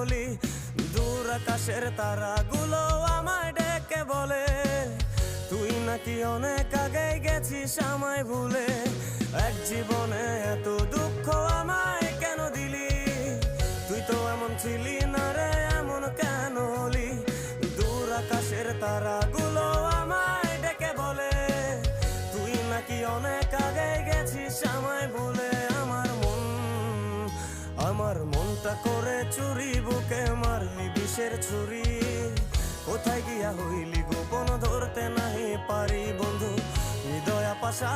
বলি। দূর আকাশের তারাগুলো আমায় ডেকে বলে, তুই নাকি অনেক আগে গেছিস আমায় ভুলে। এক জীবনে এত দুঃখ আমায় কেন দিলি, তুই তো এমন ছিলি না রে, এমন কেন হলি। দূর আকাশের তারাগুলো আমায় ডেকে বলে, তুই নাকি অনেক আগে গেছিস আমায় ভুলে। আমার মনটা করে চুরি, বুকে মারলি বিষের ছুরি। কোথায় গিয়া হইলি গোপন, ধরতে নাহি পারি বন্ধু। হৃদয় পাশা